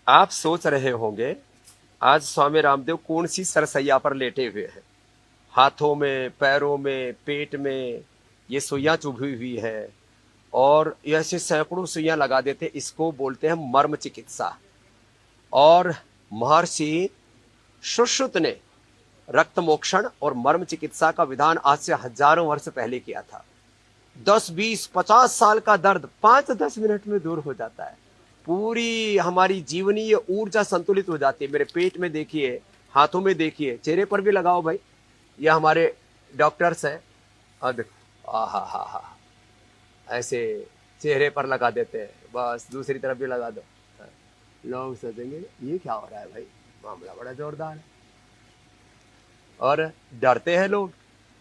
आप सोच रहे होंगे आज स्वामी रामदेव कौन सी सरसैया पर लेटे हुए हैं। हाथों में, पैरों में, पेट में ये सुइयां चुभी हुई है और ऐसे सैकड़ों सुइयां लगा देते, इसको बोलते हैं मर्म चिकित्सा। और महर्षि सुश्रुत ने रक्त मोक्षण और मर्म चिकित्सा का विधान आज से हजारों वर्ष पहले किया था। 10, 20, 50 साल का दर्द 5-10 मिनट में दूर हो जाता है। पूरी हमारी जीवनीय ऊर्जा संतुलित हो जाती है। मेरे पेट में देखिए, हाथों में देखिए, चेहरे पर भी लगाओ भाई। ये हमारे डॉक्टर्स हैं और देखो, हा हा हा, ऐसे चेहरे पर लगा देते हैं, बस दूसरी तरफ भी लगा दो। लोग सोचेंगे ये क्या हो रहा है भाई, मामला बड़ा जोरदार है। और डरते हैं लोग।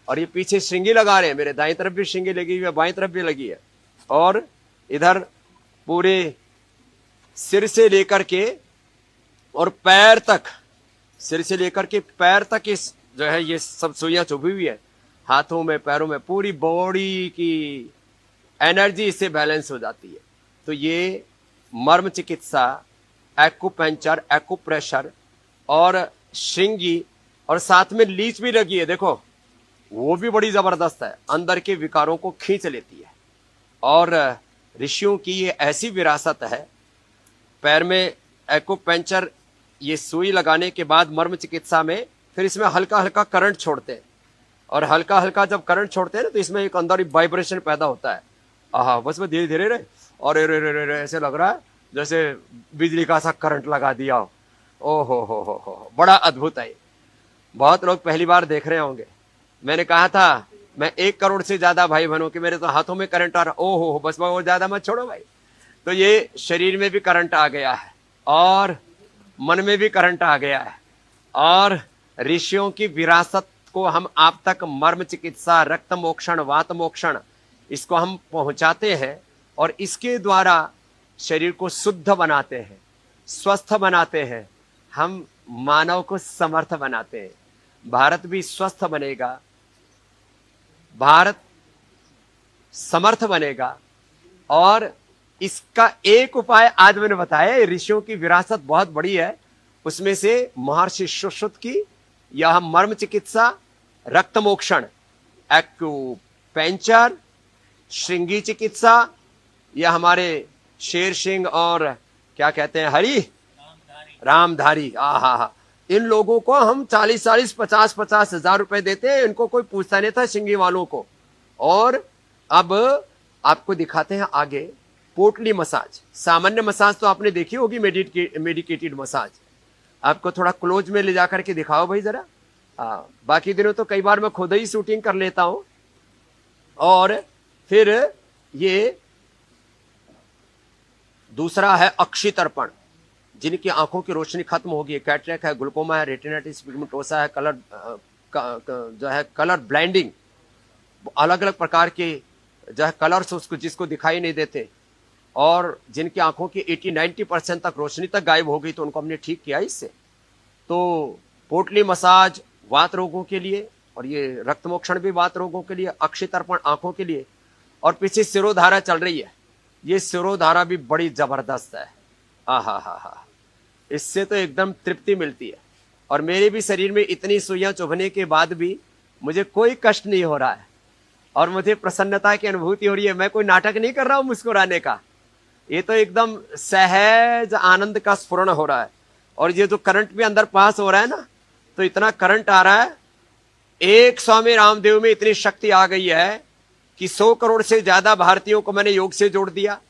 और ये पीछे श्रृंगी लगा रहे हैं, मेरे दाईं तरफ भी श्रृंगी लगी हुई है, बाईं तरफ भी लगी है। और इधर पूरे सिर से लेकर के और पैर तक, सिर से लेकर के पैर तक इस जो है ये सब सुइयां चुभी हुई है। हाथों में, पैरों में, पूरी बॉडी की एनर्जी इससे बैलेंस हो जाती है। तो ये मर्म चिकित्सा, एक्यूपंक्चर, एक्यूप्रेशर और श्रृंगी, और साथ में लीच भी लगी है, देखो वो भी बड़ी जबरदस्त है, अंदर के विकारों को खींच लेती है। और ऋषियों की ये ऐसी विरासत है। पैर में एक्यूपंक्चर, ये सुई लगाने के बाद मर्म चिकित्सा में फिर इसमें हल्का हल्का करंट छोड़ते हैं। और हल्का हल्का जब करंट छोड़ते हैं ना, तो इसमें एक अंदर वाइब्रेशन पैदा होता है। बस में धीरे धीरे और ऐसे लग रहा है जैसे बिजली का सा करंट लगा दिया हो। ओ हो, बड़ा अद्भुत है। बहुत लोग पहली बार देख रहे होंगे। मैंने कहा था मैं 1 करोड़ से ज्यादा भाई बहनों के मेरे तो हाथों में करंट आ रहा। ओ हो, बस वो ज्यादा मत छोड़ो भाई। तो ये शरीर में भी करंट आ गया है और मन में भी करंट आ गया है। और ऋषियों की विरासत को हम आप तक मर्म चिकित्सा, रक्त मोक्षण, वात मोक्षण, इसको हम पहुंचाते हैं और इसके द्वारा शरीर को शुद्ध बनाते हैं, स्वस्थ बनाते हैं। हम मानव को समर्थ बनाते हैं। भारत भी स्वस्थ बनेगा, भारत समर्थ बनेगा। और इसका एक उपाय आज मैंने बताया। ऋषियों की विरासत बहुत बड़ी है, उसमें से महर्षि सुश्रुत की यह मर्म चिकित्सा, रक्त मोक्षण, एक्यूपंक्चर, श्रृंगी चिकित्सा, यह हमारे शेर सिंह और क्या कहते हैं, हरि रामधारी, इन लोगों को हम 40-40, 50-50 हजार रुपए देते हैं। इनको कोई पूछता नहीं था, सिंगी वालों को। और अब आपको दिखाते हैं आगे पोटली मसाज। सामान्य मसाज तो आपने देखी होगी, मेडिकेटेड मसाज। आपको थोड़ा क्लोज में ले जाकर के दिखाओ भाई जरा। बाकी दिनों तो कई बार मैं खुद ही शूटिंग कर लेता हूं। और फिर ये दूसरा है अक्षि तर्पण। जिनकी आंखों की रोशनी खत्म होगी, कैटरेक्ट है, ग्लूकोमा है, रेटिनाइटिस पिगमेंटोसा है, जो है कलर ब्लाइंडिंग, अलग अलग प्रकार के जो है कलर्स उसको जिसको दिखाई नहीं देते, और जिनकी आंखों की 80-90% तक रोशनी तक गायब हो गई, तो उनको हमने ठीक किया इससे। तो पोटली मसाज वात रोगों के लिए, और ये रक्त मोक्षण भी वात रोगों के लिए, अक्षि तर्पण आंखों के लिए। और पीछे सिरोधारा चल रही है, ये सिरोधारा भी बड़ी जबरदस्त है। हा, इससे तो एकदम तृप्ति मिलती है। और मेरे भी शरीर में इतनी सुइयां चुभने के बाद भी मुझे कोई कष्ट नहीं हो रहा है और मुझे प्रसन्नता की अनुभूति हो रही है। मैं कोई नाटक नहीं कर रहा हूं मुस्कुराने का, ये तो एकदम सहज आनंद का स्फुरण हो रहा है। और ये जो करंट भी अंदर पास हो रहा है ना, तो इतना करंट आ रहा है। एक स्वामी रामदेव में इतनी शक्ति आ गई है कि 100 करोड़ से ज्यादा भारतीयों को मैंने योग से जोड़ दिया।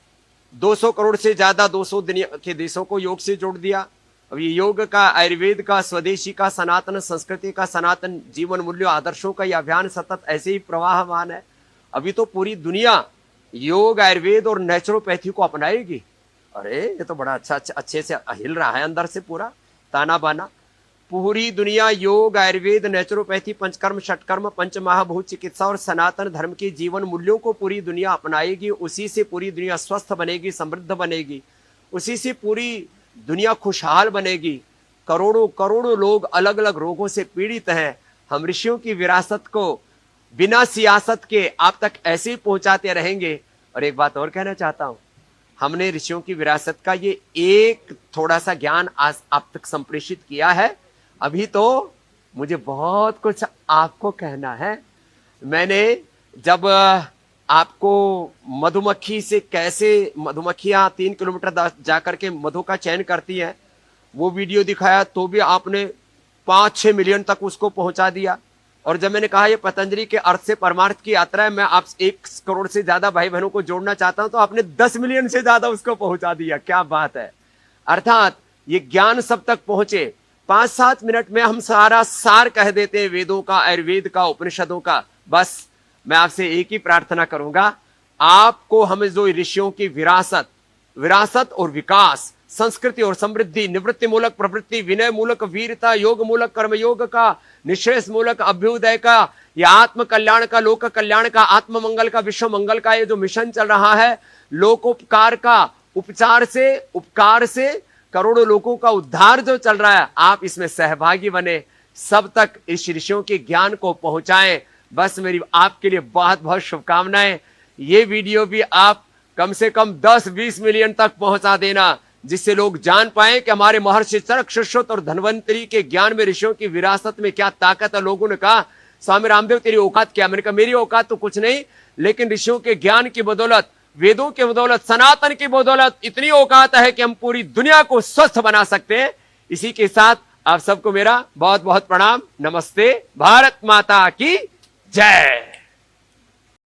200 करोड़ से ज्यादा 200 दुनिया के देशों को योग से जोड़ दिया। अब ये योग का, आयुर्वेद का, स्वदेशी का, सनातन संस्कृति का, सनातन जीवन मूल्यों आदर्शों का यह अभियान सतत ऐसे ही प्रवाहमान है। अभी तो पूरी दुनिया योग, आयुर्वेद और नेचुरोपैथी को अपनाएगी। अरे ये तो बड़ा अच्छे से हिल रहा है अंदर से पूरा ताना बाना। पूरी दुनिया योग, आयुर्वेद, नेचुरोपैथी, पंचकर्म, षटकर्म, पंचमहाभूत चिकित्सा और सनातन धर्म के जीवन मूल्यों को पूरी दुनिया अपनाएगी। उसी से पूरी दुनिया स्वस्थ बनेगी, समृद्ध बनेगी। उसी से पूरी दुनिया खुशहाल बनेगी। करोड़ों करोड़ों लोग अलग अलग रोगों से पीड़ित हैं। हम ऋषियों की विरासत को बिना सियासत के आप तक ऐसे ही पहुंचाते रहेंगे। और एक बात और कहना चाहता हूं, हमने ऋषियों की विरासत का ये एक थोड़ा सा ज्ञान आज आप तक संप्रेषित किया है। अभी तो मुझे बहुत कुछ आपको कहना है। मैंने जब आपको मधुमक्खी से कैसे मधुमक्खियां 3 किलोमीटर जाकर के मधु का चयन करती हैं, वो वीडियो दिखाया तो भी आपने 5-6 मिलियन तक उसको पहुंचा दिया। और जब मैंने कहा ये पतंजलि के अर्थ से परमार्थ की यात्रा है, मैं आप 1 करोड़ से ज्यादा भाई बहनों को जोड़ना चाहता हूं, तो आपने 10 मिलियन से ज्यादा उसको पहुंचा दिया। क्या बात है। अर्थात ये ज्ञान सब तक पहुंचे। 5-7 मिनट में हम सारा सार कह देते हैं, वेदों का, आयुर्वेद का, उपनिषदों का। बस मैं आपसे एक ही प्रार्थना करूंगा, आपको हमें जो ऋषियों की विरासत और विकास, संस्कृति और समृद्धि, निवृत्ति मूलक प्रवृत्ति, विनय मूलक वीरता, योग मूलक कर्मयोग का, निश्रेष मूलक अभ्युदय का, या आत्म कल्याण का, लोक कल्याण का, आत्म मंगल का, विश्व मंगल का, ये जो मिशन चल रहा है, लोकोपकार का, उपकार से करोड़ों लोगों का उद्धार जो चल रहा है, आप इसमें सहभागी बने, सब तक इस ऋषियों के ज्ञान को पहुंचाएं। बस मेरी आपके लिए बहुत बहुत शुभकामनाएं। ये वीडियो भी आप कम से कम 10-20 मिलियन तक पहुंचा देना, जिससे लोग जान पाए कि हमारे महर्षि चरक, सुश्रुत और धन्वंतरी के ज्ञान में, ऋषियों की विरासत में क्या ताकत है। लोगों ने कहा स्वामी रामदेव तेरी औकात क्या। मैंने कहा मेरी औकात तो कुछ नहीं, लेकिन ऋषियों के ज्ञान की बदौलत, वेदों की बदौलत, सनातन की बदौलत इतनी औकात है कि हम पूरी दुनिया को स्वस्थ बना सकते हैं। इसी के साथ आप सबको मेरा बहुत बहुत प्रणाम। नमस्ते। भारत माता की जय।